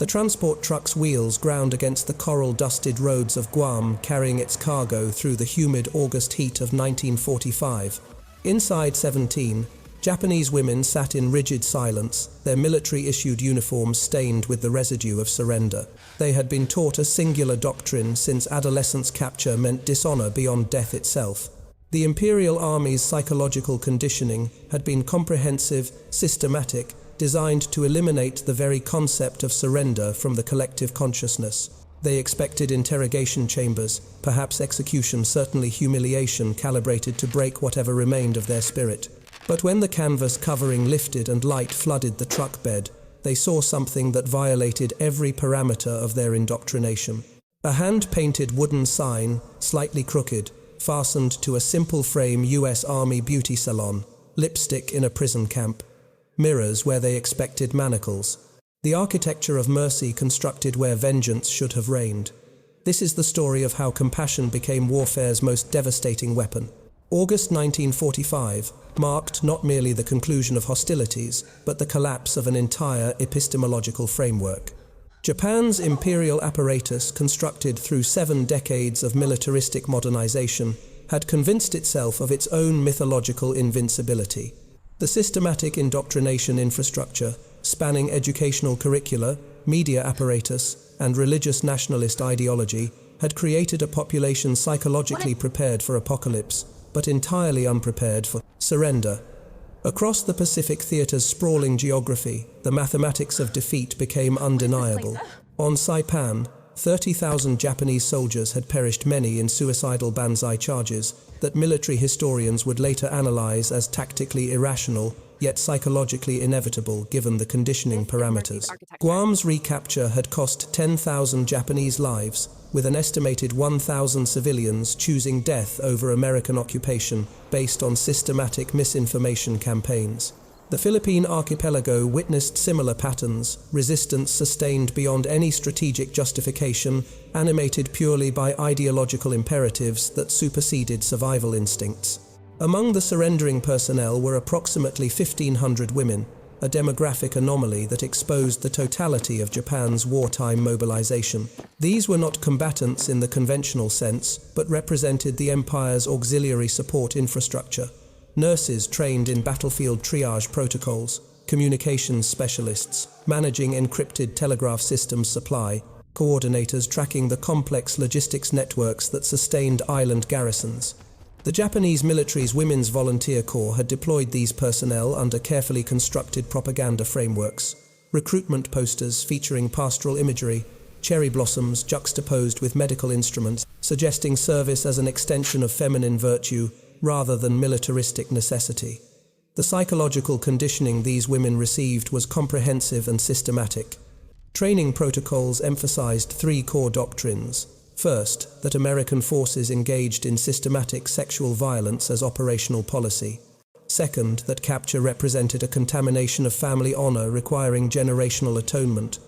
The transport truck's wheels ground against the coral-dusted roads of Guam, carrying its cargo through the humid August heat of 1945. Inside 17, Japanese women sat in rigid silence, their military-issued uniforms stained with the residue of surrender. They had been taught a singular doctrine since adolescence capture meant dishonor beyond death itself. The Imperial Army's psychological conditioning had been comprehensive, systematic, designed to eliminate the very concept of surrender from the collective consciousness. They expected interrogation chambers, perhaps execution, certainly humiliation, calibrated to break whatever remained of their spirit. But when the canvas covering lifted and light flooded the truck bed, they saw something that violated every parameter of their indoctrination. A hand-painted wooden sign, slightly crooked, fastened to a simple frame U.S. Army Beauty Salon, lipstick in a prison camp, mirrors where they expected manacles. The architecture of mercy constructed where vengeance should have reigned. This is the story of how compassion became warfare's most devastating weapon. August 1945 marked not merely the conclusion of hostilities, but the collapse of an entire epistemological framework. Japan's imperial apparatus, constructed through 7 decades of militaristic modernization, had convinced itself of its own mythological invincibility. The systematic indoctrination infrastructure, spanning educational curricula, media apparatus, and religious nationalist ideology, had created a population psychologically prepared for apocalypse, but entirely unprepared for surrender. Across the Pacific Theater's sprawling geography, the mathematics of defeat became undeniable. On Saipan, 30,000 Japanese soldiers had perished, many in suicidal banzai charges that military historians would later analyze as tactically irrational, yet psychologically inevitable given the conditioning parameters. Guam's recapture had cost 10,000 Japanese lives, with an estimated 1,000 civilians choosing death over American occupation based on systematic misinformation campaigns. The Philippine archipelago witnessed similar patterns, resistance sustained beyond any strategic justification, animated purely by ideological imperatives that superseded survival instincts. Among the surrendering personnel were approximately 1,500 women, a demographic anomaly that exposed the totality of Japan's wartime mobilization. These were not combatants in the conventional sense, but represented the empire's auxiliary support infrastructure. Nurses trained in battlefield triage protocols, communications specialists, managing encrypted telegraph systems supply, coordinators tracking the complex logistics networks that sustained island garrisons. The Japanese military's Women's Volunteer Corps had deployed these personnel under carefully constructed propaganda frameworks. Recruitment posters featuring pastoral imagery, cherry blossoms juxtaposed with medical instruments, suggesting service as an extension of feminine virtue rather than militaristic necessity. The psychological conditioning these women received was comprehensive and systematic. Training protocols emphasized 3 core doctrines. First, that American forces engaged in systematic sexual violence as operational policy. Second, that capture represented a contamination of family honor requiring generational atonement.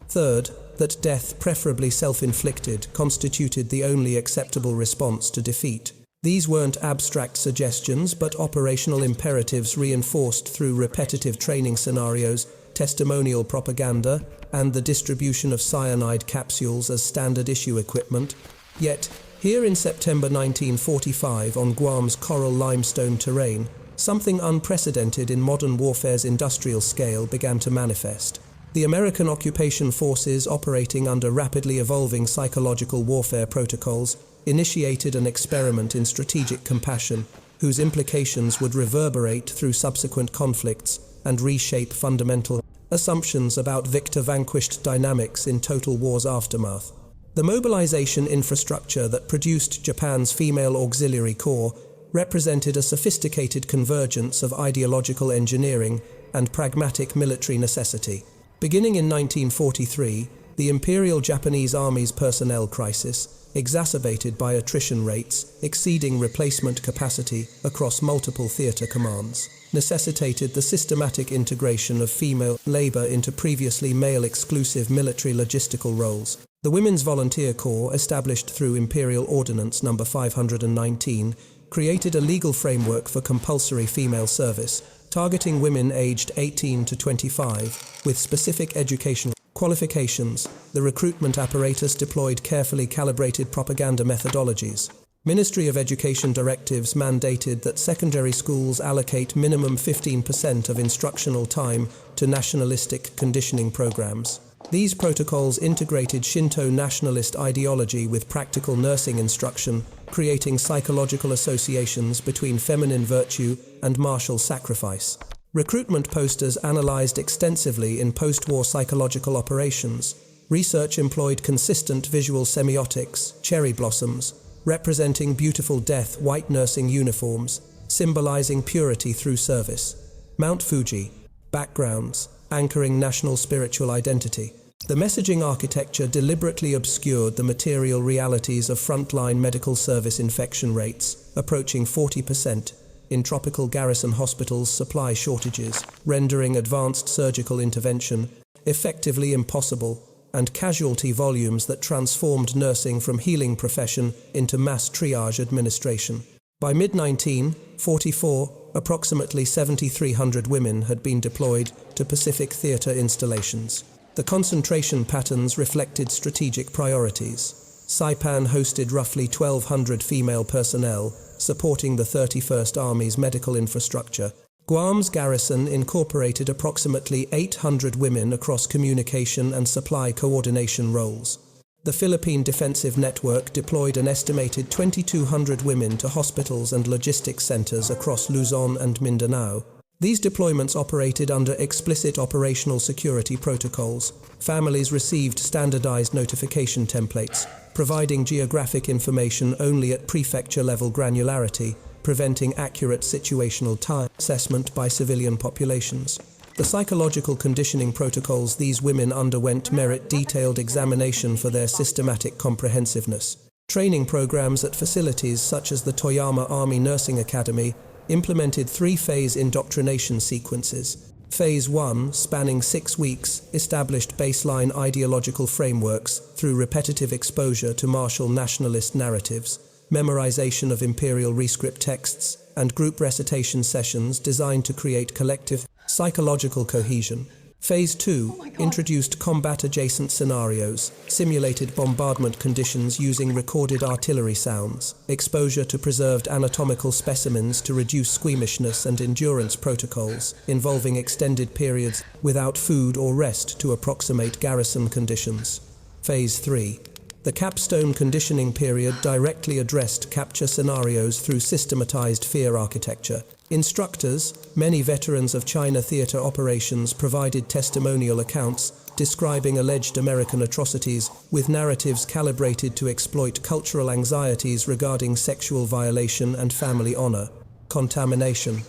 Third, that death, preferably self-inflicted, constituted the only acceptable response to defeat. These weren't abstract suggestions, but operational imperatives reinforced through repetitive training scenarios, testimonial propaganda, and the distribution of cyanide capsules as standard issue equipment. Yet, here in September 1945 on Guam's coral limestone terrain, something unprecedented in modern warfare's industrial scale began to manifest. The American occupation forces, operating under rapidly evolving psychological warfare protocols, initiated an experiment in strategic compassion, whose implications would reverberate through subsequent conflicts and reshape fundamental assumptions about victor-vanquished dynamics in total war's aftermath. The mobilization infrastructure that produced Japan's female auxiliary corps represented a sophisticated convergence of ideological engineering and pragmatic military necessity. Beginning in 1943, the Imperial Japanese Army's personnel crisis, exacerbated by attrition rates exceeding replacement capacity across multiple theater commands, necessitated the systematic integration of female labor into previously male-exclusive military logistical roles. The Women's Volunteer Corps, established through Imperial Ordinance No. 519, created a legal framework for compulsory female service, targeting women aged 18 to 25, with specific educational Qualifications. The recruitment apparatus deployed carefully calibrated propaganda methodologies. Ministry of Education directives mandated that secondary schools allocate minimum 15% of instructional time to nationalistic conditioning programs. These protocols integrated Shinto nationalist ideology with practical nursing instruction, creating psychological associations between feminine virtue and martial sacrifice. Recruitment posters analyzed extensively in post-war psychological operations. Research employed consistent visual semiotics, cherry blossoms, representing beautiful death white nursing uniforms, symbolizing purity through service. Mount Fuji. Backgrounds. Anchoring national spiritual identity. The messaging architecture deliberately obscured the material realities of frontline medical service infection rates, approaching 40%, in tropical garrison hospitals, supply shortages, rendering advanced surgical intervention effectively impossible, and casualty volumes that transformed nursing from healing profession into mass triage administration. By mid-1944, approximately 7,300 women had been deployed to Pacific theater installations. The concentration patterns reflected strategic priorities. Saipan hosted roughly 1,200 female personnel, supporting the 31st Army's medical infrastructure. Guam's garrison incorporated approximately 800 women across communication and supply coordination roles. The Philippine Defensive Network deployed an estimated 2,200 women to hospitals and logistics centers across Luzon and Mindanao. These deployments operated under explicit operational security protocols. Families received standardized notification templates, providing geographic information only at prefecture-level granularity, preventing accurate situational time assessment by civilian populations. The psychological conditioning protocols these women underwent merit detailed examination for their systematic comprehensiveness. Training programs at facilities such as the Toyama Army Nursing Academy implemented three-phase indoctrination sequences. Phase 1, spanning 6 weeks, established baseline ideological frameworks through repetitive exposure to martial nationalist narratives, memorization of imperial rescript texts, and group recitation sessions designed to create collective psychological cohesion. Phase 2 introduced combat-adjacent scenarios, simulated bombardment conditions using recorded artillery sounds, exposure to preserved anatomical specimens to reduce squeamishness, and endurance protocols involving extended periods without food or rest to approximate garrison conditions. Phase 3. The capstone conditioning period directly addressed capture scenarios through systematized fear architecture. Instructors, many veterans of China theater operations, provided testimonial accounts describing alleged American atrocities with narratives calibrated to exploit cultural anxieties regarding sexual violation and family honor. Contamination.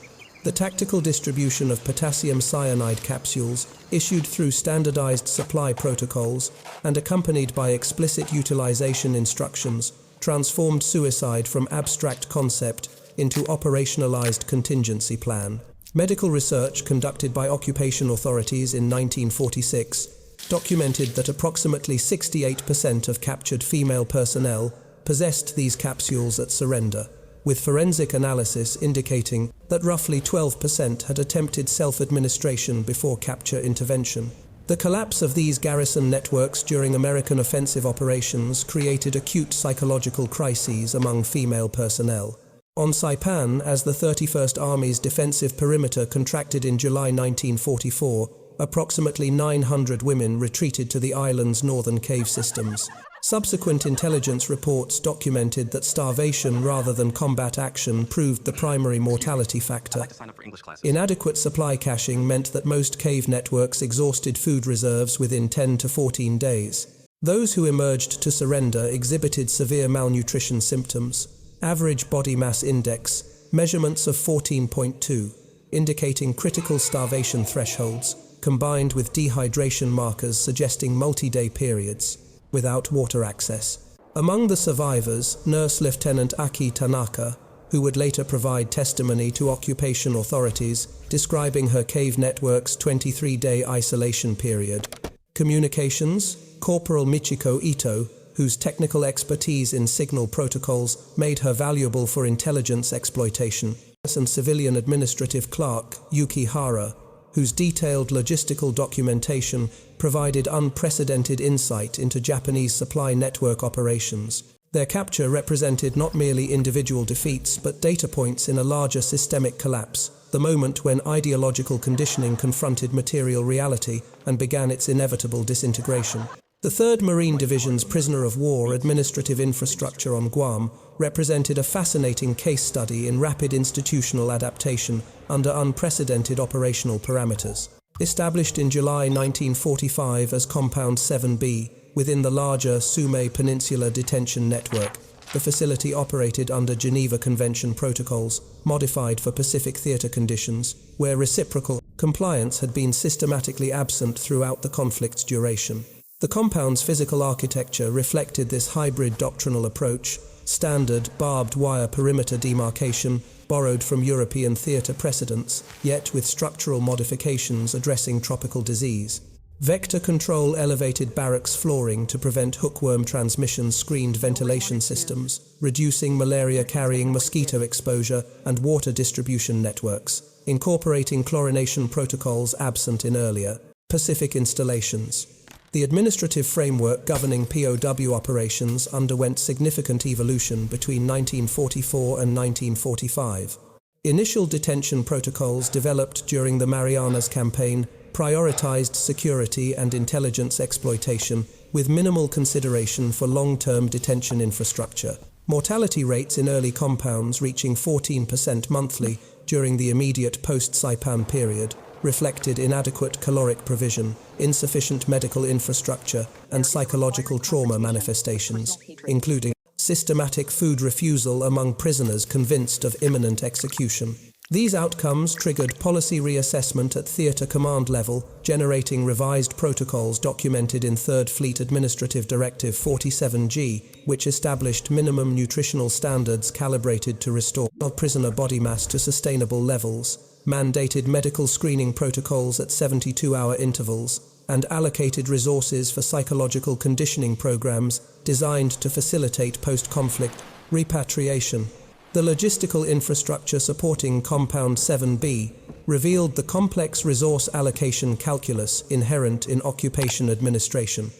The tactical distribution of potassium cyanide capsules, issued through standardized supply protocols and accompanied by explicit utilization instructions, transformed suicide from abstract concept into operationalized contingency plan. Medical research conducted by occupation authorities in 1946 documented that approximately 68% of captured female personnel possessed these capsules at surrender, with forensic analysis indicating that roughly 12% had attempted self-administration before capture intervention. The collapse of these garrison networks during American offensive operations created acute psychological crises among female personnel. On Saipan, as the 31st Army's defensive perimeter contracted in July 1944, approximately 900 women retreated to the island's northern cave systems. Subsequent intelligence reports documented that starvation rather than combat action proved the primary mortality factor. Inadequate supply caching meant that most cave networks exhausted food reserves within 10 to 14 days. Those who emerged to surrender exhibited severe malnutrition symptoms. Average body mass index, measurements of 14.2, indicating critical starvation thresholds, combined with dehydration markers suggesting multi-day periods, without water access. Among the survivors, Nurse Lieutenant Aki Tanaka, who would later provide testimony to occupation authorities, describing her cave network's 23-day isolation period. Communications, Corporal Michiko Ito, whose technical expertise in signal protocols made her valuable for intelligence exploitation, and civilian administrative clerk Yuki Hara, whose detailed logistical documentation provided unprecedented insight into Japanese supply network operations. Their capture represented not merely individual defeats, but data points in a larger systemic collapse, the moment when ideological conditioning confronted material reality and began its inevitable disintegration. The 3rd Marine Division's prisoner of war administrative infrastructure on Guam represented a fascinating case study in rapid institutional adaptation under unprecedented operational parameters. Established in July 1945 as Compound 7B within the larger Sumé Peninsula Detention Network, the facility operated under Geneva Convention protocols, modified for Pacific theater conditions, where reciprocal compliance had been systematically absent throughout the conflict's duration. The compound's physical architecture reflected this hybrid doctrinal approach: standard, barbed wire perimeter demarcation, borrowed from European theater precedents, yet with structural modifications addressing tropical disease. Vector control elevated barracks flooring to prevent hookworm transmission, screened ventilation systems, reducing malaria-carrying mosquito exposure, and water distribution networks, incorporating chlorination protocols absent in earlier Pacific installations. The administrative framework governing POW operations underwent significant evolution between 1944 and 1945. Initial detention protocols developed during the Marianas Campaign prioritized security and intelligence exploitation with minimal consideration for long-term detention infrastructure. Mortality rates in early compounds reaching 14% monthly during the immediate post-Saipan period reflected inadequate caloric provision, insufficient medical infrastructure, and psychological trauma manifestations, including systematic food refusal among prisoners convinced of imminent execution. These outcomes triggered policy reassessment at theater command level, generating revised protocols documented in 3rd Fleet Administrative Directive 47G, which established minimum nutritional standards calibrated to restore prisoner body mass to sustainable levels, mandated medical screening protocols at 72-hour intervals, and allocated resources for psychological conditioning programs designed to facilitate post-conflict repatriation. The logistical infrastructure supporting Compound 7B revealed the complex resource allocation calculus inherent in occupation administration.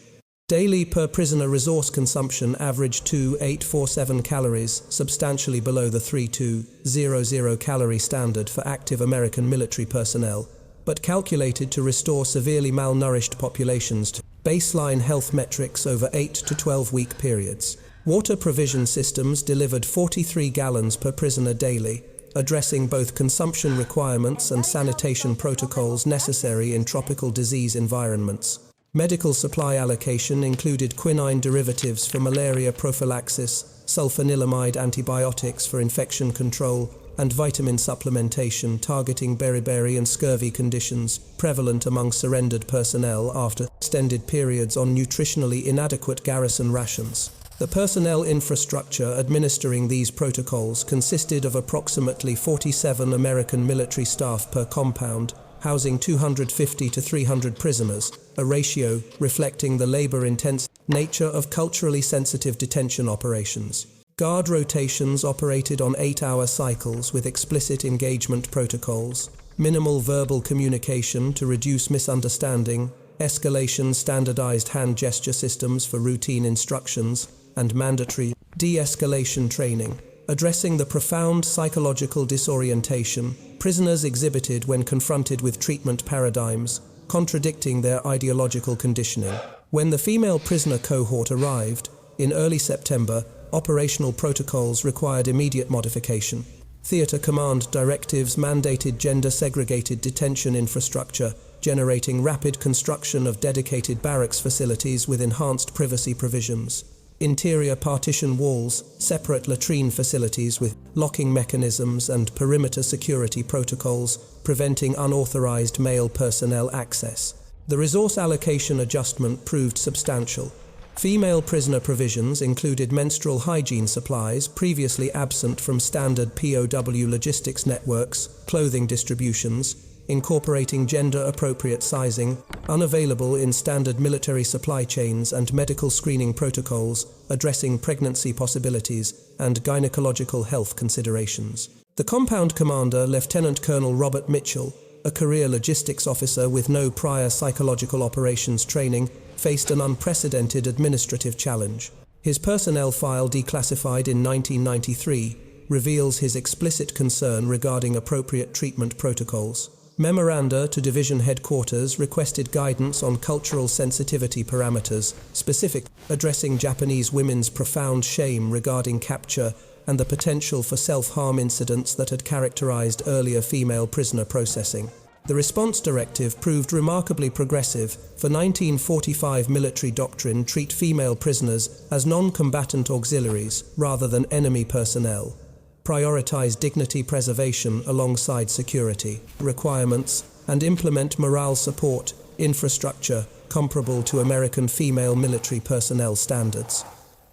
Daily per-prisoner resource consumption averaged 2,847 calories, substantially below the 3,200 calorie standard for active American military personnel, but calculated to restore severely malnourished populations to baseline health metrics over 8 to 12-week periods. Water provision systems delivered 43 gallons per prisoner daily, addressing both consumption requirements and sanitation protocols necessary in tropical disease environments. Medical supply allocation included quinine derivatives for malaria prophylaxis, sulfanilamide antibiotics for infection control, and vitamin supplementation targeting beriberi and scurvy conditions prevalent among surrendered personnel after extended periods on nutritionally inadequate garrison rations. The personnel infrastructure administering these protocols consisted of approximately 47 American military staff per compound, housing 250 to 300 prisoners, a ratio reflecting the labor-intensive nature of culturally sensitive detention operations. Guard rotations operated on 8-hour cycles with explicit engagement protocols, minimal verbal communication to reduce misunderstanding, escalation standardized hand gesture systems for routine instructions, and mandatory de-escalation training, addressing the profound psychological disorientation prisoners exhibited when confronted with treatment paradigms, contradicting their ideological conditioning. When the female prisoner cohort arrived, in early September, operational protocols required immediate modification. Theater command directives mandated gender-segregated detention infrastructure, generating rapid construction of dedicated barracks facilities with enhanced privacy provisions. Interior partition walls, separate latrine facilities with locking mechanisms and perimeter security protocols, preventing unauthorized male personnel access. The resource allocation adjustment proved substantial. Female prisoner provisions included menstrual hygiene supplies previously absent from standard POW logistics networks, clothing distributions, incorporating gender-appropriate sizing, unavailable in standard military supply chains, and medical screening protocols addressing pregnancy possibilities and gynecological health considerations. The compound commander, Lieutenant Colonel Robert Mitchell, a career logistics officer with no prior psychological operations training, faced an unprecedented administrative challenge. His personnel file, declassified in 1993, reveals his explicit concern regarding appropriate treatment protocols. Memoranda to division headquarters requested guidance on cultural sensitivity parameters, specific addressing Japanese women's profound shame regarding capture and the potential for self-harm incidents that had characterized earlier female prisoner processing. The response directive proved remarkably progressive. For 1945 military doctrine treat female prisoners as non-combatant auxiliaries rather than enemy personnel. Prioritize dignity preservation alongside security requirements, and implement morale support infrastructure comparable to American female military personnel standards.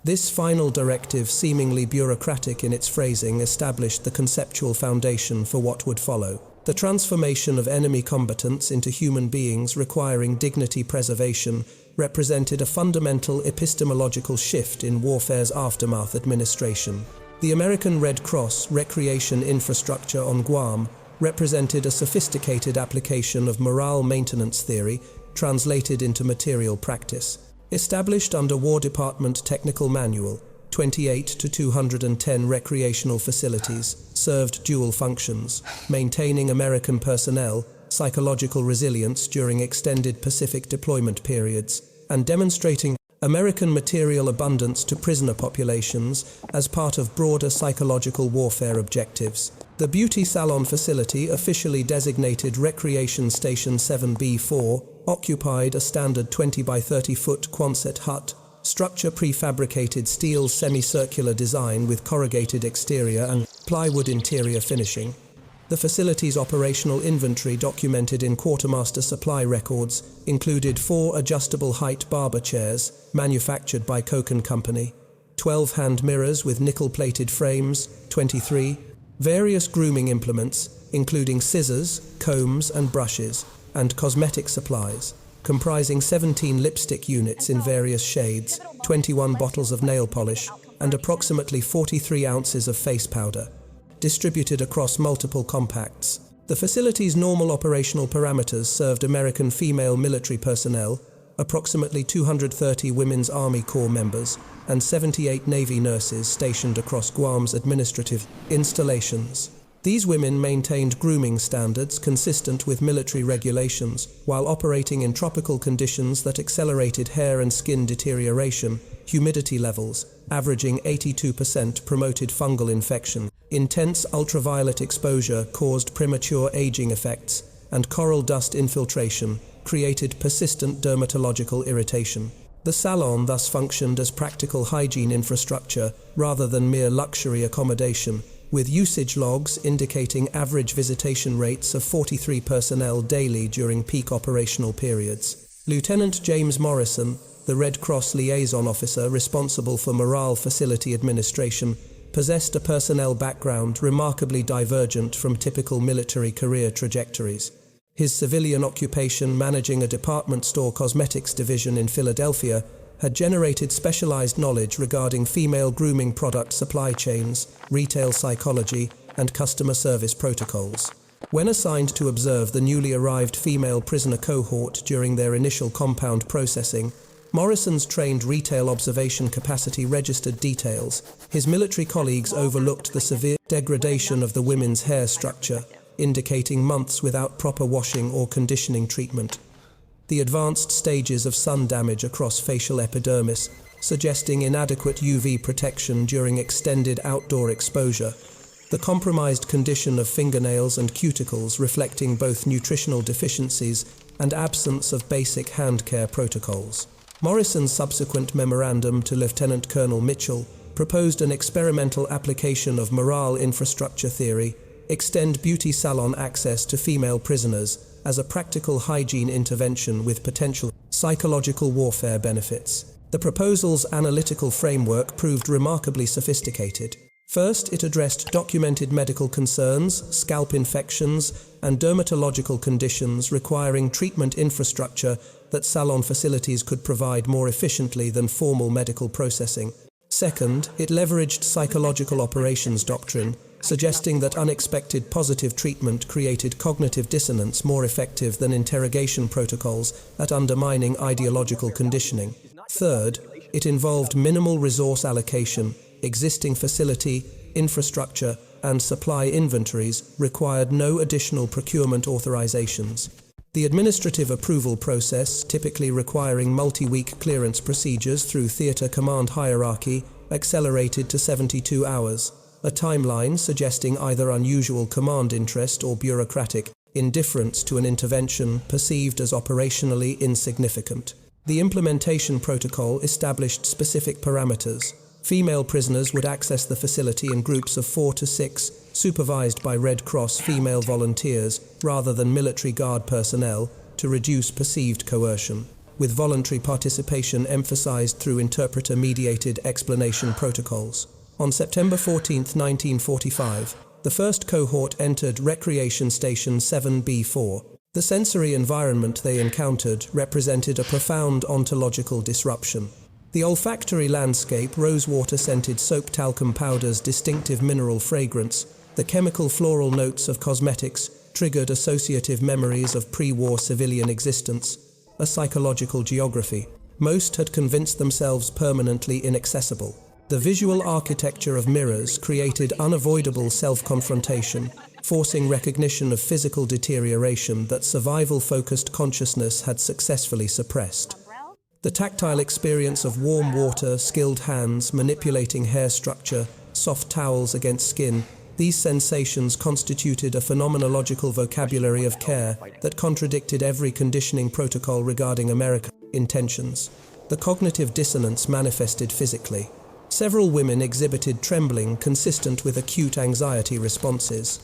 This final directive, seemingly bureaucratic in its phrasing, established the conceptual foundation for what would follow. The transformation of enemy combatants into human beings requiring dignity preservation represented a fundamental epistemological shift in warfare's aftermath administration. The American Red Cross recreation infrastructure on Guam represented a sophisticated application of morale maintenance theory translated into material practice. Established under War Department Technical Manual, 28 to 210 recreational facilities served dual functions, maintaining American personnel psychological resilience during extended Pacific deployment periods, and demonstrating American material abundance to prisoner populations as part of broader psychological warfare objectives. The Beauty Salon facility, officially designated Recreation Station 7B4, occupied a standard 20 by 30 foot Quonset hut structure, prefabricated steel semicircular design with corrugated exterior and plywood interior finishing. The facility's operational inventory, documented in quartermaster supply records, included 4 adjustable height barber chairs manufactured by Koch & Company, 12 hand mirrors with nickel-plated frames, 23, various grooming implements, including scissors, combs and brushes, and cosmetic supplies, comprising 17 lipstick units in various shades, 21 bottles of nail polish, and approximately 43 ounces of face powder, distributed across multiple compacts. The facility's normal operational parameters served American female military personnel, approximately 230 Women's Army Corps members, and 78 Navy nurses stationed across Guam's administrative installations. These women maintained grooming standards consistent with military regulations while operating in tropical conditions that accelerated hair and skin deterioration. Humidity levels, averaging 82%, promoted fungal infection. Intense ultraviolet exposure caused premature aging effects, and coral dust infiltration created persistent dermatological irritation. The salon thus functioned as practical hygiene infrastructure rather than mere luxury accommodation, with usage logs indicating average visitation rates of 43 personnel daily during peak operational periods. Lieutenant James Morrison, the Red Cross liaison officer responsible for morale facility administration, possessed a personnel background remarkably divergent from typical military career trajectories. His civilian occupation, managing a department store cosmetics division in Philadelphia, had generated specialized knowledge regarding female grooming product supply chains, retail psychology, and customer service protocols. When assigned to observe the newly arrived female prisoner cohort during their initial compound processing, Morrison's trained retail observation capacity registered details. His military colleagues overlooked the severe degradation of the women's hair structure, indicating months without proper washing or conditioning treatment. The advanced stages of sun damage across facial epidermis, suggesting inadequate UV protection during extended outdoor exposure. The compromised condition of fingernails and cuticles, reflecting both nutritional deficiencies and absence of basic hand care protocols. Morrison's subsequent memorandum to Lieutenant Colonel Mitchell proposed an experimental application of morale infrastructure theory, extend beauty salon access to female prisoners as a practical hygiene intervention with potential psychological warfare benefits. The proposal's analytical framework proved remarkably sophisticated. First, it addressed documented medical concerns, scalp infections, and dermatological conditions requiring treatment infrastructure that salon facilities could provide more efficiently than formal medical processing. Second, it leveraged psychological operations doctrine, suggesting that unexpected positive treatment created cognitive dissonance more effective than interrogation protocols at undermining ideological conditioning. Third, it involved minimal resource allocation. Existing facility, infrastructure, and supply inventories required no additional procurement authorizations. The administrative approval process, typically requiring multi-week clearance procedures through theater command hierarchy, accelerated to 72 hours, a timeline suggesting either unusual command interest or bureaucratic indifference to an intervention perceived as operationally insignificant. The implementation protocol established specific parameters. Female prisoners would access the facility in groups of 4 to 6, supervised by Red Cross female volunteers rather than military guard personnel, to reduce perceived coercion, with voluntary participation emphasized through interpreter-mediated explanation protocols. On September 14, 1945, the first cohort entered Recreation Station 7B4. The sensory environment they encountered represented a profound ontological disruption. The olfactory landscape, rosewater-scented soap talcum powder's distinctive mineral fragrance, the chemical floral notes of cosmetics triggered associative memories of pre-war civilian existence, a psychological geography. Most had convinced themselves permanently inaccessible. The visual architecture of mirrors created unavoidable self-confrontation, forcing recognition of physical deterioration that survival-focused consciousness had successfully suppressed. The tactile experience of warm water, skilled hands, manipulating hair structure, soft towels against skin, these sensations constituted a phenomenological vocabulary of care that contradicted every conditioning protocol regarding American intentions. The cognitive dissonance manifested physically. Several women exhibited trembling consistent with acute anxiety responses.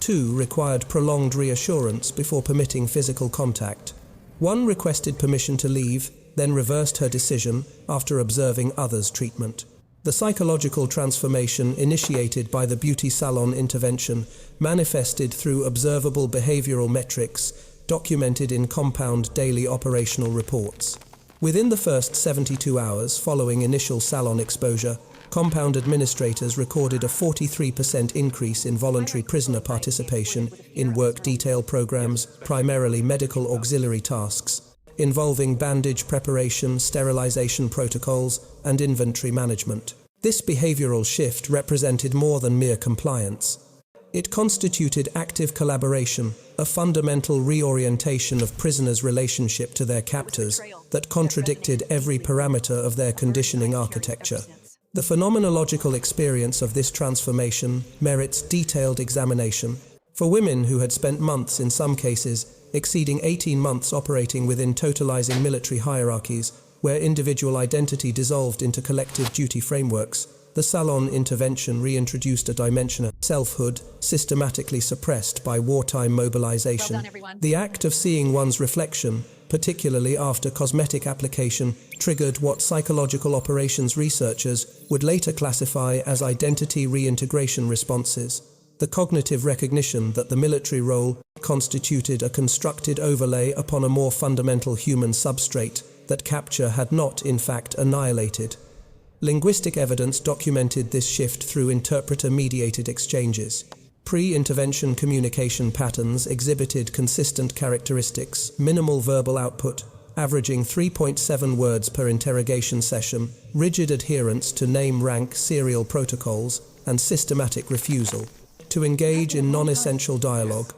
2 required prolonged reassurance before permitting physical contact. 1 requested permission to leave, then reversed her decision after observing others' treatment. The psychological transformation initiated by the beauty salon intervention manifested through observable behavioral metrics documented in compound daily operational reports. Within the first 72 hours following initial salon exposure, compound administrators recorded a 43% increase in voluntary prisoner participation in work detail programs, primarily medical auxiliary tasks, involving bandage preparation, sterilization protocols, and inventory management. This behavioral shift represented more than mere compliance. It constituted active collaboration, a fundamental reorientation of prisoners' relationship to their captors that contradicted every parameter of their conditioning architecture. The phenomenological experience of this transformation merits detailed examination. For women who had spent months, in some cases, exceeding 18 months operating within totalizing military hierarchies, where individual identity dissolved into collective duty frameworks, the salon intervention reintroduced a dimension of selfhood systematically suppressed by wartime mobilization. Well done, everyone. The act of seeing one's reflection, particularly after cosmetic application, triggered what psychological operations researchers would later classify as identity reintegration responses. The cognitive recognition that the military role constituted a constructed overlay upon a more fundamental human substrate that capture had not, in fact, annihilated. Linguistic evidence documented this shift through interpreter-mediated exchanges. Pre-intervention communication patterns exhibited consistent characteristics, minimal verbal output, averaging 3.7 words per interrogation session, rigid adherence to name-rank serial protocols, and systematic refusal to engage in non-essential dialogue.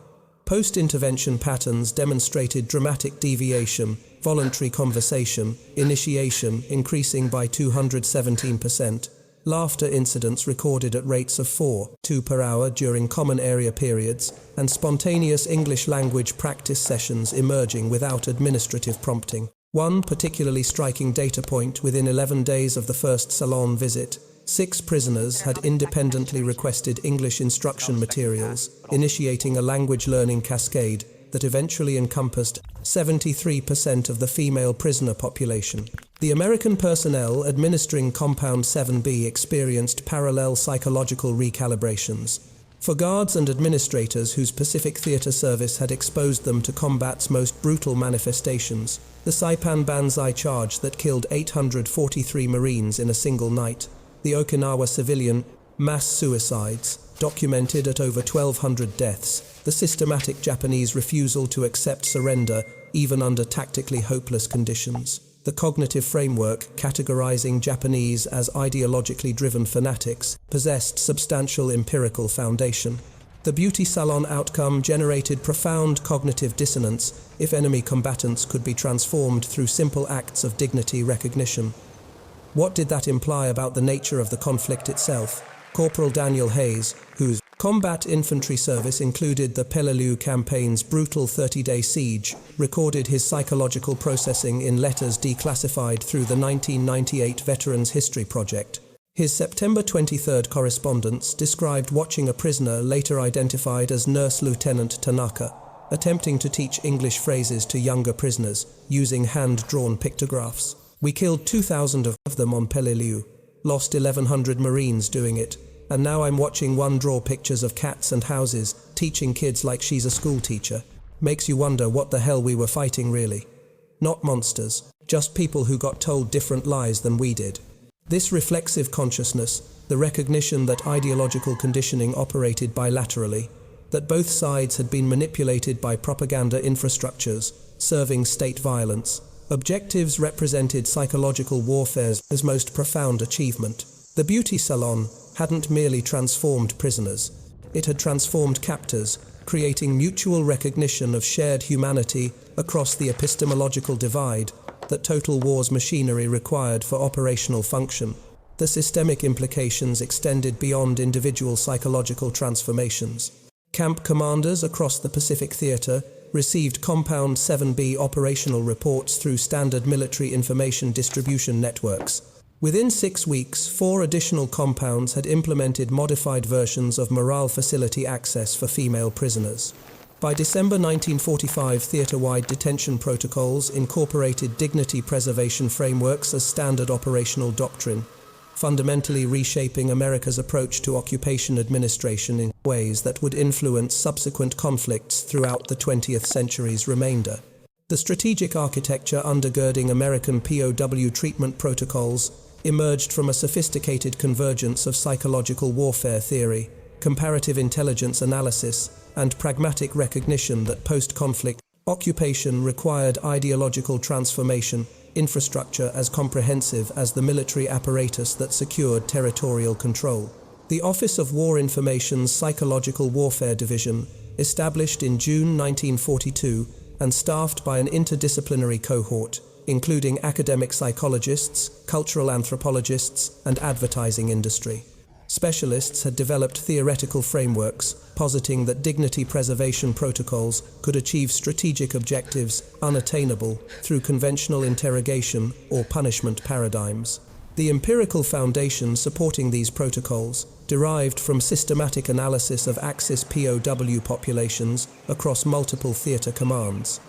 Post-intervention patterns demonstrated dramatic deviation, voluntary conversation, initiation increasing by 217%, laughter incidents recorded at rates of 4.2 per hour during common area periods, and spontaneous English language practice sessions emerging without administrative prompting. One particularly striking data point: within 11 days of the first salon visit, 6 prisoners had independently requested English instruction materials, initiating a language learning cascade that eventually encompassed 73% of the female prisoner population. The American personnel administering Compound 7B experienced parallel psychological recalibrations. For guards and administrators whose Pacific theater service had exposed them to combat's most brutal manifestations, the Saipan Banzai charge that killed 843 Marines in a single night, the Okinawa civilian mass suicides, documented at over 1,200 deaths, the systematic Japanese refusal to accept surrender, even under tactically hopeless conditions. The cognitive framework, categorizing Japanese as ideologically driven fanatics, possessed substantial empirical foundation. The beauty salon outcome generated profound cognitive dissonance if enemy combatants could be transformed through simple acts of dignity recognition. What did that imply about the nature of the conflict itself? Corporal Daniel Hayes, whose combat infantry service included the Peleliu campaign's brutal 30-day siege, recorded his psychological processing in letters declassified through the 1998 Veterans History Project. His September 23 correspondence described watching a prisoner later identified as Nurse Lieutenant Tanaka, attempting to teach English phrases to younger prisoners using hand-drawn pictographs. "We killed 2,000 of them on Peleliu, lost 1,100 Marines doing it, and now I'm watching one draw pictures of cats and houses, teaching kids like she's a school teacher. Makes you wonder what the hell we were fighting really. Not monsters, just people who got told different lies than we did." This reflexive consciousness, the recognition that ideological conditioning operated bilaterally, that both sides had been manipulated by propaganda infrastructures, serving state violence, objectives represented psychological warfare's most profound achievement. The beauty salon hadn't merely transformed prisoners, it had transformed captors, creating mutual recognition of shared humanity across the epistemological divide that total war's machinery required for operational function. The systemic implications extended beyond individual psychological transformations. Camp commanders across the Pacific Theater received Compound 7B operational reports through standard military information distribution networks. Within 6 weeks, 4 additional compounds had implemented modified versions of morale facility access for female prisoners. By December 1945, theater-wide detention protocols incorporated dignity preservation frameworks as standard operational doctrine, fundamentally reshaping America's approach to occupation administration in ways that would influence subsequent conflicts throughout the 20th century's remainder. The strategic architecture undergirding American POW treatment protocols emerged from a sophisticated convergence of psychological warfare theory, comparative intelligence analysis, and pragmatic recognition that post-conflict occupation required ideological transformation, infrastructure as comprehensive as the military apparatus that secured territorial control. The Office of War Information's Psychological Warfare Division, established in June 1942 and staffed by an interdisciplinary cohort, including academic psychologists, cultural anthropologists, and advertising industry. Specialists had developed theoretical frameworks, positing that dignity preservation protocols could achieve strategic objectives unattainable through conventional interrogation or punishment paradigms. The empirical foundation supporting these protocols derived from systematic analysis of Axis POW populations across multiple theater commands.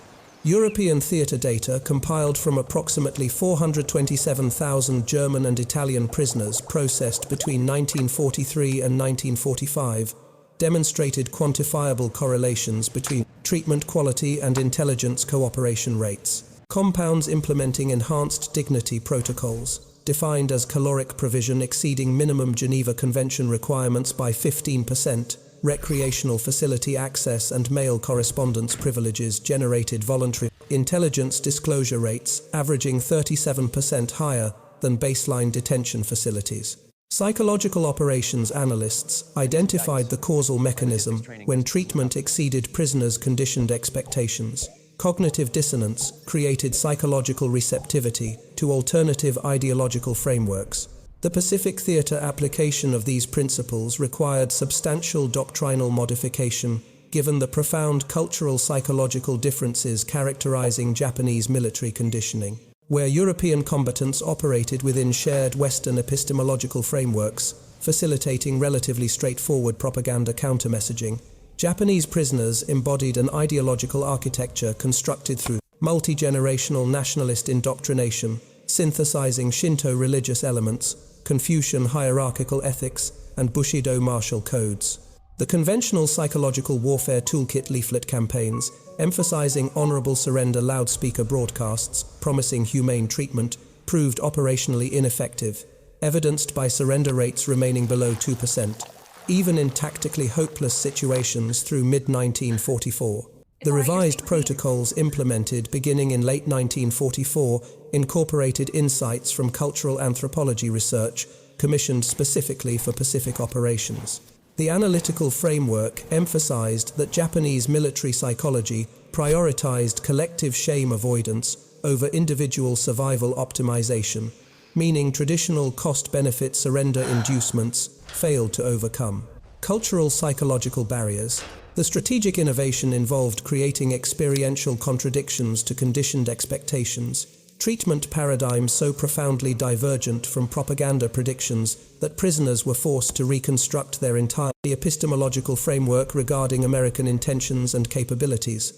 European theater data compiled from approximately 427,000 German and Italian prisoners processed between 1943 and 1945 demonstrated quantifiable correlations between treatment quality and intelligence cooperation rates. Compounds implementing enhanced dignity protocols, defined as caloric provision exceeding minimum Geneva Convention requirements by 15%, recreational facility access and male correspondence privileges generated voluntary intelligence disclosure rates averaging 37% higher than baseline detention facilities. Psychological operations analysts identified the causal mechanism when treatment exceeded prisoners' conditioned expectations. Cognitive dissonance created psychological receptivity to alternative ideological frameworks. The Pacific Theater application of these principles required substantial doctrinal modification, given the profound cultural psychological differences characterizing Japanese military conditioning. Where European combatants operated within shared Western epistemological frameworks, facilitating relatively straightforward propaganda countermessaging, Japanese prisoners embodied an ideological architecture constructed through multi-generational nationalist indoctrination, synthesizing Shinto religious elements, Confucian hierarchical ethics, and Bushido martial codes. The conventional psychological warfare toolkit leaflet campaigns, emphasizing honorable surrender loudspeaker broadcasts, promising humane treatment, proved operationally ineffective, evidenced by surrender rates remaining below 2%. even in tactically hopeless situations through mid-1944. The revised protocols implemented beginning in late 1944 incorporated insights from cultural anthropology research commissioned specifically for Pacific operations. The analytical framework emphasized that Japanese military psychology prioritized collective shame avoidance over individual survival optimization, meaning traditional cost-benefit surrender inducements failed to overcome cultural psychological barriers. The strategic innovation involved creating experiential contradictions to conditioned expectations, treatment paradigms so profoundly divergent from propaganda predictions that prisoners were forced to reconstruct their entire epistemological framework regarding American intentions and capabilities.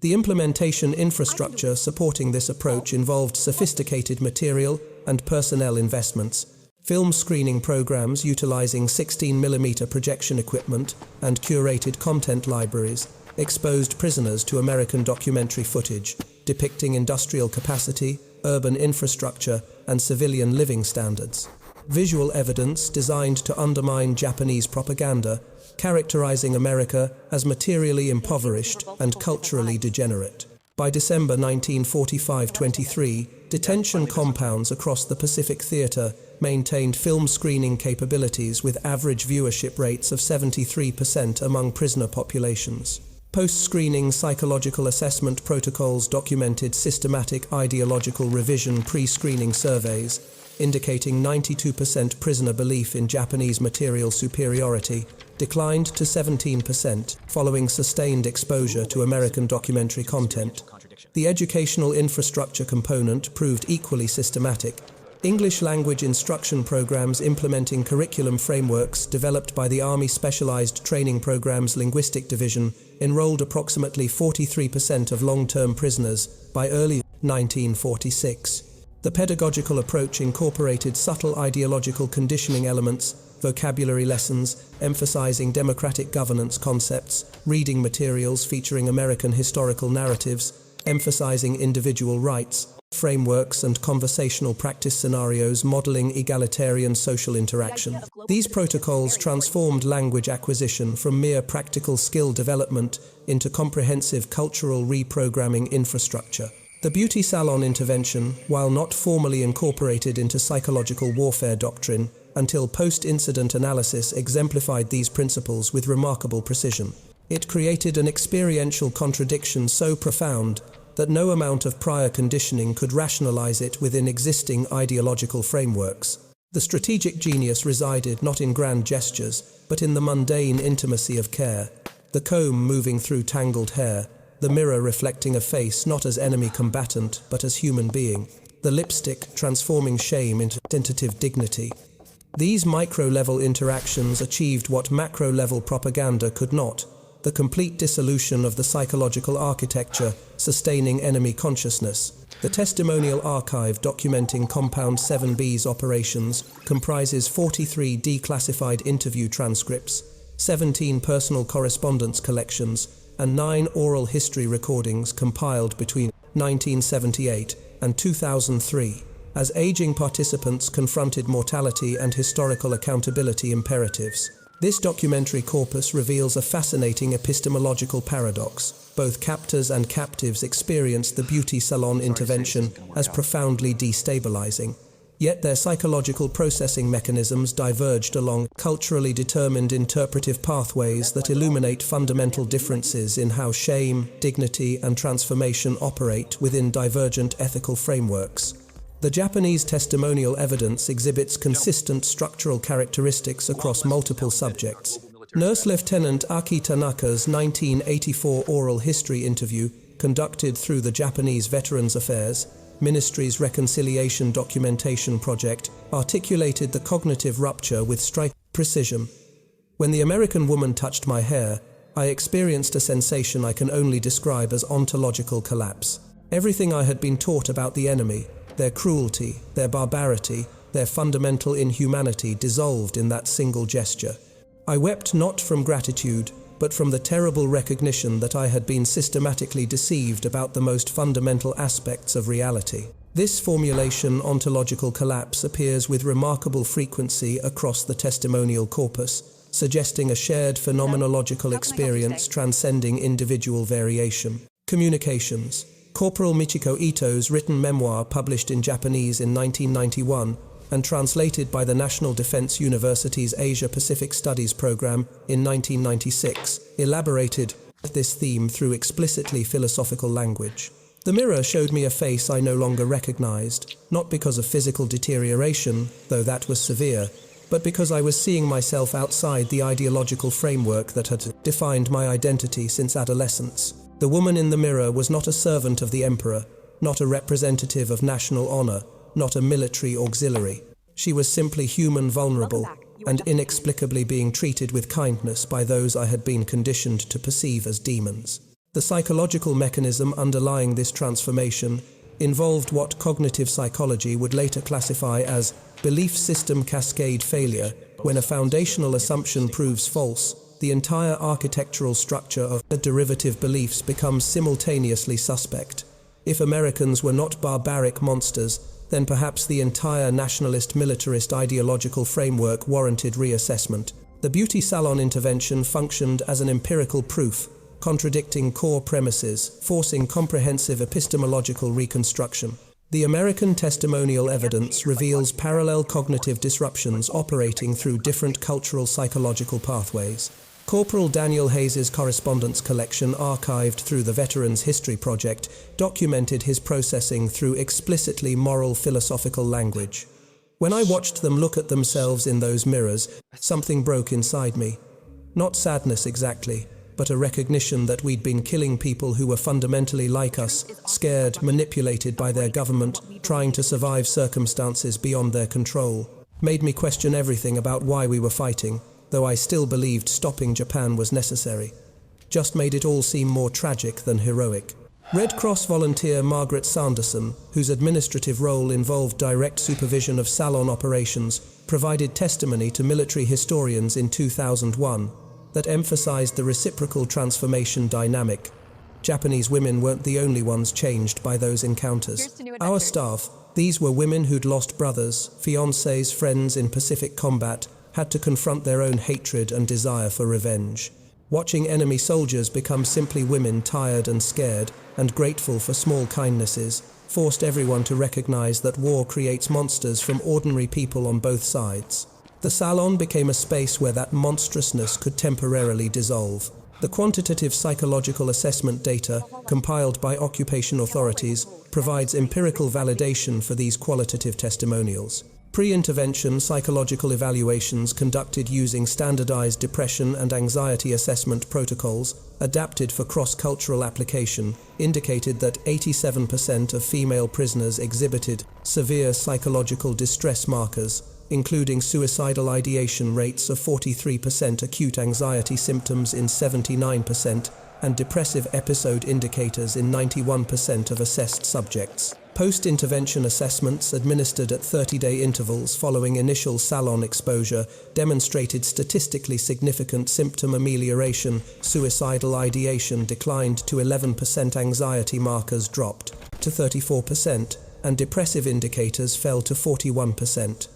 The implementation infrastructure supporting this approach involved sophisticated material and personnel investments, film screening programs utilizing 16mm projection equipment and curated content libraries exposed prisoners to American documentary footage depicting industrial capacity, urban infrastructure, and civilian living standards. Visual evidence designed to undermine Japanese propaganda, characterizing America as materially impoverished and culturally degenerate. By December 1945-23, detention compounds across the Pacific Theater maintained film screening capabilities with average viewership rates of 73% among prisoner populations. Post-screening psychological assessment protocols documented systematic ideological revision pre-screening surveys, indicating 92% prisoner belief in Japanese material superiority, declined to 17% following sustained exposure to American documentary content. The educational infrastructure component proved equally systematic. English language instruction programs implementing curriculum frameworks developed by the Army Specialized Training Program's Linguistic Division enrolled approximately 43% of long-term prisoners by early 1946. The pedagogical approach incorporated subtle ideological conditioning elements, vocabulary lessons, emphasizing democratic governance concepts, reading materials featuring American historical narratives, emphasizing individual rights, frameworks and conversational practice scenarios modeling egalitarian social interaction. These protocols transformed language acquisition from mere practical skill development into comprehensive cultural reprogramming infrastructure. The beauty salon intervention, while not formally incorporated into psychological warfare doctrine, until post-incident analysis exemplified these principles with remarkable precision. It created an experiential contradiction so profound that no amount of prior conditioning could rationalize it within existing ideological frameworks. The strategic genius resided not in grand gestures, but in the mundane intimacy of care, the comb moving through tangled hair, the mirror reflecting a face not as enemy combatant, but as human being, the lipstick transforming shame into tentative dignity. These micro-level interactions achieved what macro-level propaganda could not: the complete dissolution of the psychological architecture sustaining enemy consciousness. The testimonial archive documenting Compound 7B's operations comprises 43 declassified interview transcripts, 17 personal correspondence collections, and 9 oral history recordings compiled between 1978 and 2003, as aging participants confronted mortality and historical accountability imperatives. This documentary corpus reveals a fascinating epistemological paradox. Both captors and captives experienced the beauty salon intervention as profoundly destabilizing, yet their psychological processing mechanisms diverged along culturally determined interpretive pathways that illuminate fundamental differences in how shame, dignity, and transformation operate within divergent ethical frameworks. The Japanese testimonial evidence exhibits consistent structural characteristics across multiple subjects. Nurse Lieutenant Aki Tanaka's 1984 oral history interview, conducted through the Japanese Veterans Affairs Ministry's Reconciliation Documentation Project, articulated the cognitive rupture with striking precision. When the American woman touched my hair, I experienced a sensation I can only describe as ontological collapse. Everything I had been taught about the enemy, their cruelty, their barbarity, their fundamental inhumanity dissolved in that single gesture. I wept not from gratitude, but from the terrible recognition that I had been systematically deceived about the most fundamental aspects of reality. This formulation, ontological collapse, appears with remarkable frequency across the testimonial corpus, suggesting a shared phenomenological experience transcending individual variation. Communications. Corporal Michiko Ito's written memoir, published in Japanese in 1991 and translated by the National Defense University's Asia-Pacific Studies program in 1996, elaborated this theme through explicitly philosophical language. The mirror showed me a face I no longer recognized, not because of physical deterioration, though that was severe, but because I was seeing myself outside the ideological framework that had defined my identity since adolescence. The woman in the mirror was not a servant of the emperor, not a representative of national honor, not a military auxiliary. She was simply human, vulnerable, and inexplicably being treated with kindness by those I had been conditioned to perceive as demons. The psychological mechanism underlying this transformation involved what cognitive psychology would later classify as belief system cascade failure. When a foundational assumption proves false, the entire architectural structure of derivative beliefs becomes simultaneously suspect. If Americans were not barbaric monsters, then perhaps the entire nationalist militarist ideological framework warranted reassessment. The beauty salon intervention functioned as an empirical proof, contradicting core premises, forcing comprehensive epistemological reconstruction. The American testimonial evidence reveals parallel cognitive disruptions operating through different cultural psychological pathways. Corporal Daniel Hayes's correspondence collection, archived through the Veterans History Project, documented his processing through explicitly moral philosophical language. When I watched them look at themselves in those mirrors, something broke inside me. Not sadness exactly, but a recognition that we'd been killing people who were fundamentally like us, scared, manipulated by their government, trying to survive circumstances beyond their control. Made me question everything about why we were fighting, though I still believed stopping Japan was necessary. Just made it all seem more tragic than heroic. Red Cross volunteer Margaret Sanderson, whose administrative role involved direct supervision of salon operations, provided testimony to military historians in 2001 that emphasized the reciprocal transformation dynamic. Japanese women weren't the only ones changed by those encounters. Our staff, these were women who'd lost brothers, fiancés, friends in Pacific combat, had to confront their own hatred and desire for revenge. Watching enemy soldiers become simply women tired and scared, and grateful for small kindnesses, forced everyone to recognize that war creates monsters from ordinary people on both sides. The salon became a space where that monstrousness could temporarily dissolve. The quantitative psychological assessment data, compiled by occupation authorities, provides empirical validation for these qualitative testimonials. Pre-intervention psychological evaluations conducted using standardized depression and anxiety assessment protocols, adapted for cross-cultural application, indicated that 87% of female prisoners exhibited severe psychological distress markers, including suicidal ideation rates of 43%, acute anxiety symptoms in 79%, and depressive episode indicators in 91% of assessed subjects. Post-intervention assessments administered at 30-day intervals following initial salon exposure demonstrated statistically significant symptom amelioration, suicidal ideation declined to 11%, anxiety markers dropped to 34%, and depressive indicators fell to 41%.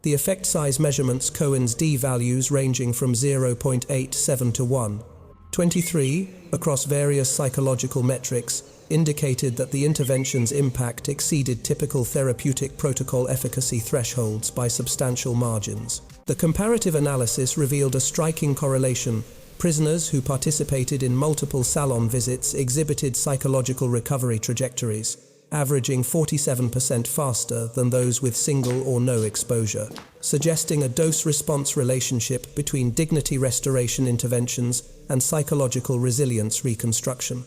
The effect size measurements Cohen's D-values ranging from 0.87 to 1.23 across various psychological metrics indicated that the intervention's impact exceeded typical therapeutic protocol efficacy thresholds by substantial margins. The comparative analysis revealed a striking correlation. Prisoners who participated in multiple salon visits exhibited psychological recovery trajectories, averaging 47% faster than those with single or no exposure, suggesting a dose-response relationship between dignity restoration interventions and psychological resilience reconstruction.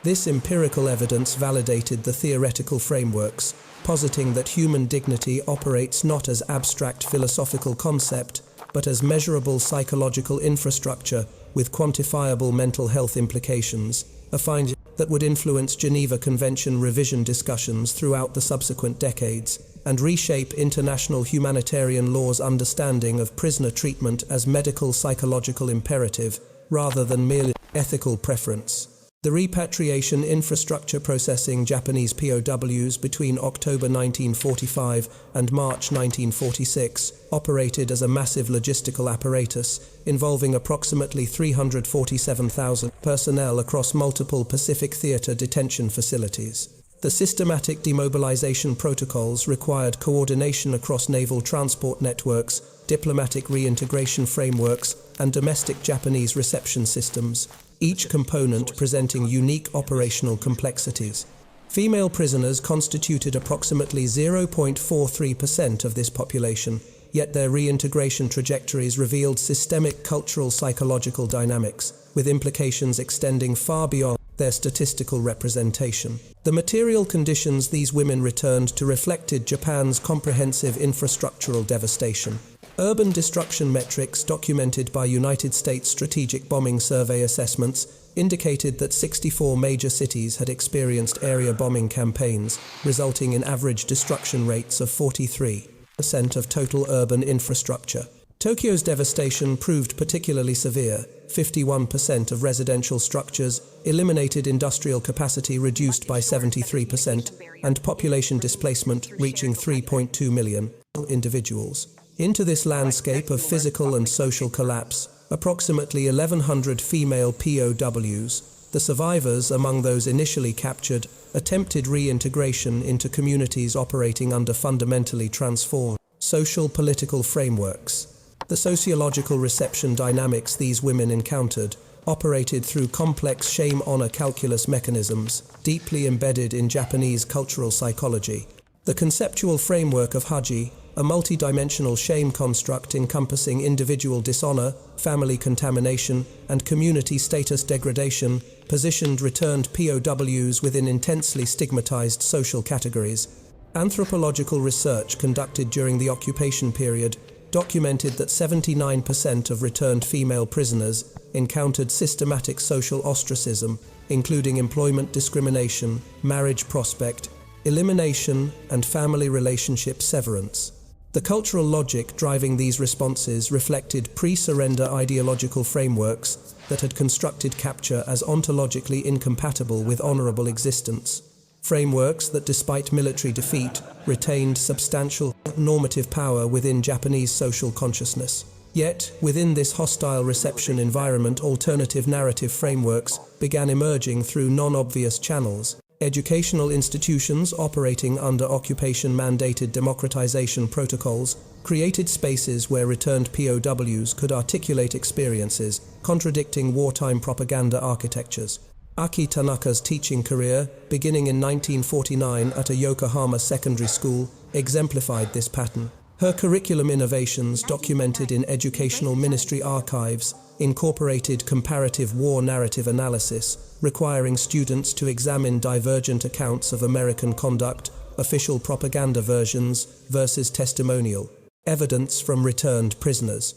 This empirical evidence validated the theoretical frameworks, positing that human dignity operates not as abstract philosophical concept, but as measurable psychological infrastructure with quantifiable mental health implications, a finding that would influence Geneva Convention revision discussions throughout the subsequent decades and reshape international humanitarian law's understanding of prisoner treatment as medical psychological imperative rather than merely ethical preference. The repatriation infrastructure processing Japanese POWs between October 1945 and March 1946 operated as a massive logistical apparatus involving approximately 347,000 personnel across multiple Pacific Theater detention facilities. The systematic demobilization protocols required coordination across naval transport networks, diplomatic reintegration frameworks, and domestic Japanese reception systems, each component presenting unique operational complexities. Female prisoners constituted approximately 0.43% of this population, yet their reintegration trajectories revealed systemic cultural psychological dynamics, with implications extending far beyond their statistical representation. The material conditions these women returned to reflected Japan's comprehensive infrastructural devastation. Urban destruction metrics documented by United States Strategic Bombing Survey assessments indicated that 64 major cities had experienced area bombing campaigns, resulting in average destruction rates of 43% of total urban infrastructure. Tokyo's devastation proved particularly severe. 51% of residential structures, eliminated industrial capacity reduced by 73%, and population displacement reaching 3.2 million individuals. Into this landscape of physical and social collapse, approximately 1,100 female POWs, the survivors among those initially captured, attempted reintegration into communities operating under fundamentally transformed social-political frameworks. The sociological reception dynamics these women encountered operated through complex shame-honor calculus mechanisms deeply embedded in Japanese cultural psychology. The conceptual framework of Haji, a multidimensional shame construct encompassing individual dishonor, family contamination, and community status degradation, positioned returned POWs within intensely stigmatized social categories. Anthropological research conducted during the occupation period documented that 79% of returned female prisoners encountered systematic social ostracism, including employment discrimination, marriage prospect, elimination, and family relationship severance. The cultural logic driving these responses reflected pre-surrender ideological frameworks that had constructed capture as ontologically incompatible with honorable existence. Frameworks that, despite military defeat, retained substantial normative power within Japanese social consciousness. Yet, within this hostile reception environment, alternative narrative frameworks began emerging through non-obvious channels. Educational institutions operating under occupation-mandated democratization protocols created spaces where returned POWs could articulate experiences, contradicting wartime propaganda architectures. Aki Tanaka's teaching career, beginning in 1949 at a Yokohama secondary school, exemplified this pattern. Her curriculum innovations, documented in educational ministry archives, incorporated comparative war narrative analysis, requiring students to examine divergent accounts of American conduct, official propaganda versions versus testimonial evidence from returned prisoners.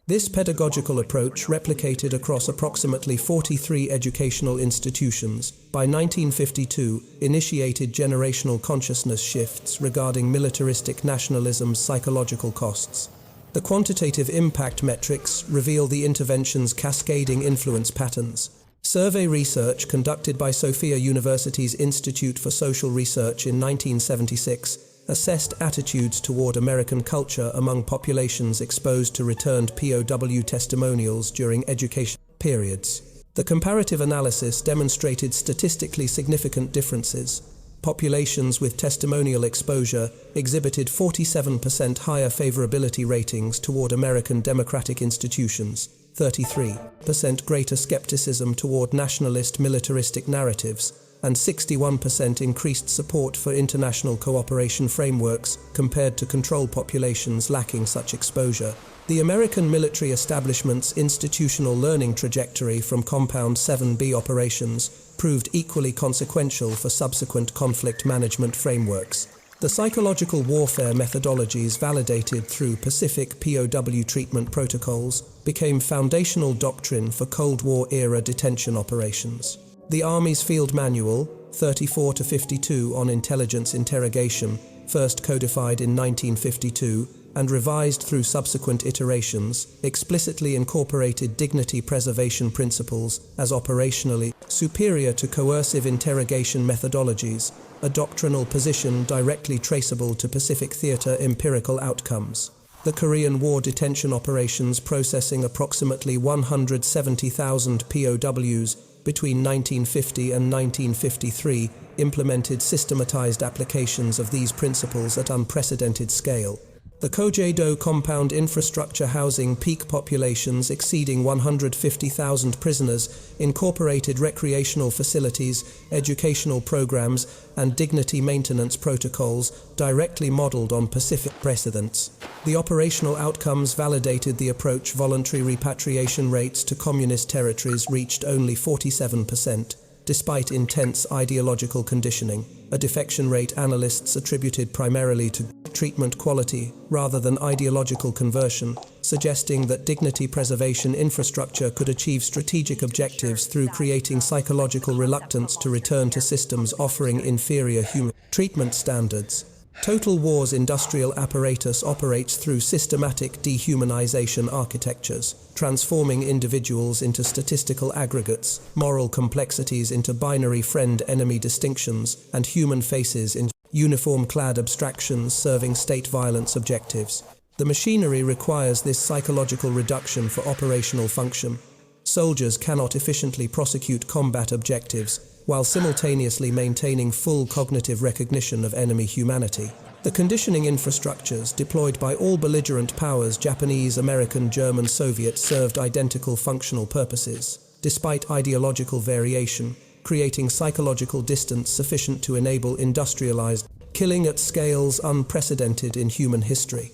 This pedagogical approach, replicated across approximately 43 educational institutions, by 1952 initiated generational consciousness shifts regarding militaristic nationalism's psychological costs. The quantitative impact metrics reveal the intervention's cascading influence patterns. Survey research conducted by Sophia University's Institute for Social Research in 1976 assessed attitudes toward American culture among populations exposed to returned POW testimonials during education periods. The comparative analysis demonstrated statistically significant differences. Populations with testimonial exposure exhibited 47% higher favorability ratings toward American democratic institutions, 33% greater skepticism toward nationalist militaristic narratives, and 61% increased support for international cooperation frameworks compared to control populations lacking such exposure. The American military establishment's institutional learning trajectory from Compound 7B operations proved equally consequential for subsequent conflict management frameworks. The psychological warfare methodologies validated through Pacific POW treatment protocols became foundational doctrine for Cold War-era detention operations. The Army's Field Manual, 34-52 on intelligence interrogation, first codified in 1952, and revised through subsequent iterations, explicitly incorporated dignity preservation principles as operationally superior to coercive interrogation methodologies, a doctrinal position directly traceable to Pacific Theater empirical outcomes. The Korean War detention operations processing approximately 170,000 POWs between 1950 and 1953 implemented systematized applications of these principles at unprecedented scale. The Kojedo compound infrastructure housing peak populations exceeding 150,000 prisoners incorporated recreational facilities, educational programs, and dignity maintenance protocols directly modeled on Pacific precedents. The operational outcomes validated the approach. Voluntary repatriation rates to communist territories reached only 47%. Despite intense ideological conditioning, a defection rate analysts attributed primarily to treatment quality rather than ideological conversion, suggesting that dignity preservation infrastructure could achieve strategic objectives through creating psychological reluctance to return to systems offering inferior human treatment standards. Total War's industrial apparatus operates through systematic dehumanization architectures, transforming individuals into statistical aggregates, moral complexities into binary friend-enemy distinctions, and human faces into uniform-clad abstractions serving state violence objectives. The machinery requires this psychological reduction for operational function. Soldiers cannot efficiently prosecute combat objectives while simultaneously maintaining full cognitive recognition of enemy humanity. The conditioning infrastructures deployed by all belligerent powers, Japanese, American, German, Soviet, served identical functional purposes, despite ideological variation, creating psychological distance sufficient to enable industrialized killing at scales unprecedented in human history.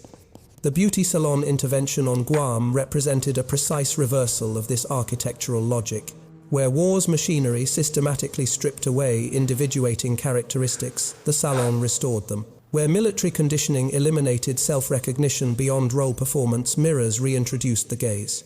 The Beauty Salon intervention on Guam represented a precise reversal of this architectural logic. Where war's machinery systematically stripped away individuating characteristics, the Salon restored them. Where military conditioning eliminated self-recognition beyond role performance, mirrors reintroduced the gaze.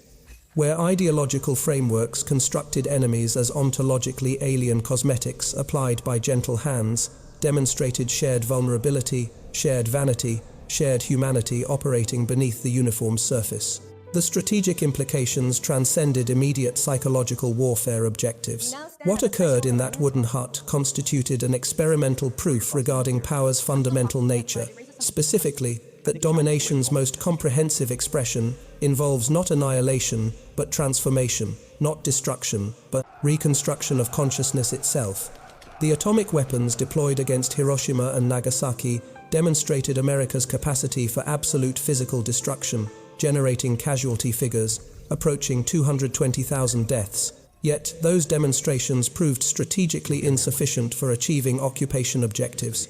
Where ideological frameworks constructed enemies as ontologically alien cosmetics applied by gentle hands, demonstrated shared vulnerability, shared vanity, shared humanity operating beneath the uniform's surface. The strategic implications transcended immediate psychological warfare objectives. What occurred in that wooden hut constituted an experimental proof regarding power's fundamental nature, specifically that domination's most comprehensive expression involves not annihilation, but transformation, not destruction, but reconstruction of consciousness itself. The atomic weapons deployed against Hiroshima and Nagasaki demonstrated America's capacity for absolute physical destruction, generating casualty figures approaching 220,000 deaths. Yet, those demonstrations proved strategically insufficient for achieving occupation objectives.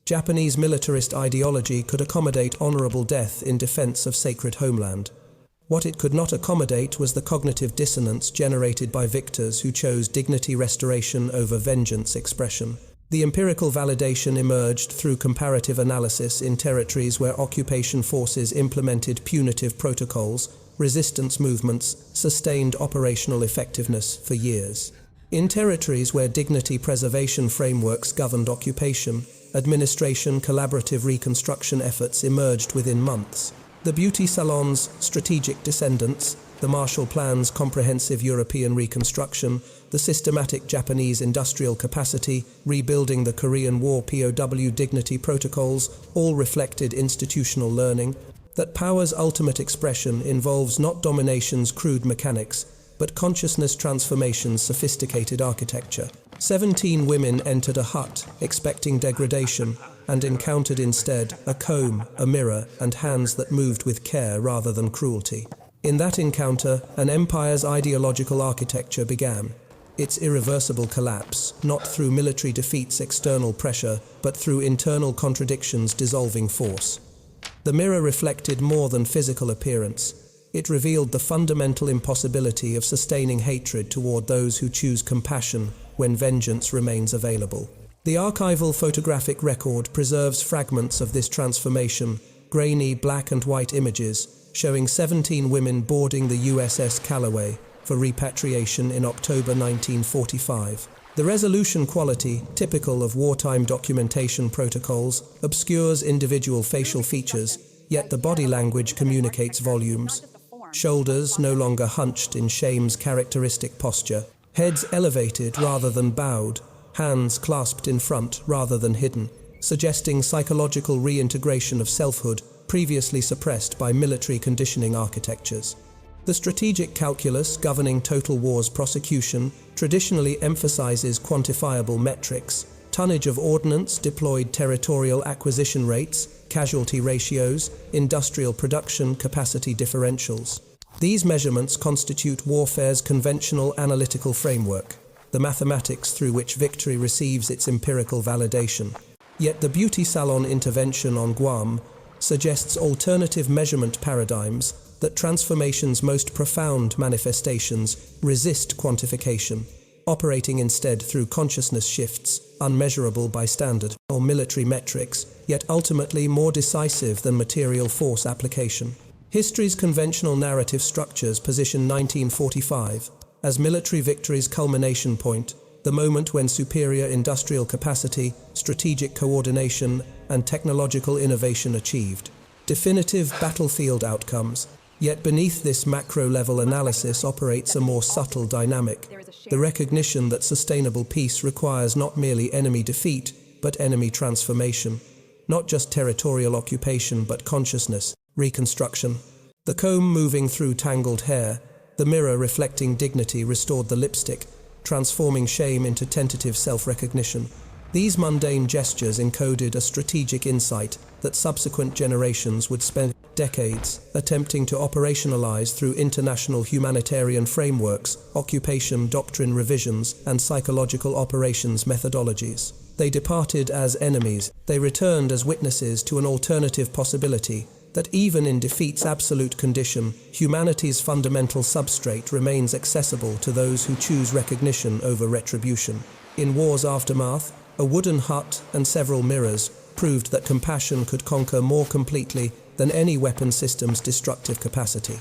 Japanese militarist ideology could accommodate honorable death in defense of sacred homeland. What it could not accommodate was the cognitive dissonance generated by victors who chose dignity restoration over vengeance expression. The empirical validation emerged through comparative analysis in territories where occupation forces implemented punitive protocols, resistance movements sustained operational effectiveness for years. In territories where dignity preservation frameworks governed occupation, administration collaborative reconstruction efforts emerged within months. The Beauty Salon's strategic descendants, the Marshall Plan's comprehensive European reconstruction, the systematic Japanese industrial capacity, rebuilding the Korean War POW dignity protocols, all reflected institutional learning that power's ultimate expression involves not domination's crude mechanics, but consciousness transformation's sophisticated architecture. 17 women entered a hut, expecting degradation, and encountered instead a comb, a mirror, and hands that moved with care rather than cruelty. In that encounter, an empire's ideological architecture began. Its irreversible collapse, not through military defeat's external pressure, but through internal contradictions dissolving force. The mirror reflected more than physical appearance. It revealed the fundamental impossibility of sustaining hatred toward those who choose compassion when vengeance remains available. The archival photographic record preserves fragments of this transformation, grainy black and white images, showing 17 women boarding the USS Callaway for repatriation in October 1945. The resolution quality, typical of wartime documentation protocols, obscures individual facial features, yet the body language communicates volumes. Shoulders no longer hunched in shame's characteristic posture, heads elevated rather than bowed, hands clasped in front rather than hidden, suggesting psychological reintegration of selfhood previously suppressed by military conditioning architectures. The strategic calculus governing total war's prosecution traditionally emphasizes quantifiable metrics: tonnage of ordnance, deployed territorial acquisition rates, casualty ratios, industrial production capacity differentials. These measurements constitute warfare's conventional analytical framework, the mathematics through which victory receives its empirical validation. Yet the beauty salon intervention on Guam suggests alternative measurement paradigms that transformation's most profound manifestations resist quantification, operating instead through consciousness shifts, unmeasurable by standard or military metrics, yet ultimately more decisive than material force application. History's conventional narrative structures position 1945 as military victory's culmination point, the moment when superior industrial capacity, strategic coordination, and technological innovation achieved definitive battlefield outcomes. Yet beneath this macro-level analysis operates a more subtle dynamic, the recognition that sustainable peace requires not merely enemy defeat, but enemy transformation, not just territorial occupation, but consciousness, reconstruction. The comb moving through tangled hair, the mirror reflecting dignity restored the lipstick, transforming shame into tentative self-recognition. These mundane gestures encoded a strategic insight that subsequent generations would spend decades attempting to operationalize through international humanitarian frameworks, occupation doctrine revisions, and psychological operations methodologies. They departed as enemies. They returned as witnesses to an alternative possibility that even in defeat's absolute condition, humanity's fundamental substrate remains accessible to those who choose recognition over retribution. In war's aftermath, a wooden hut and several mirrors proved that compassion could conquer more completely than any weapon system's destructive capacity.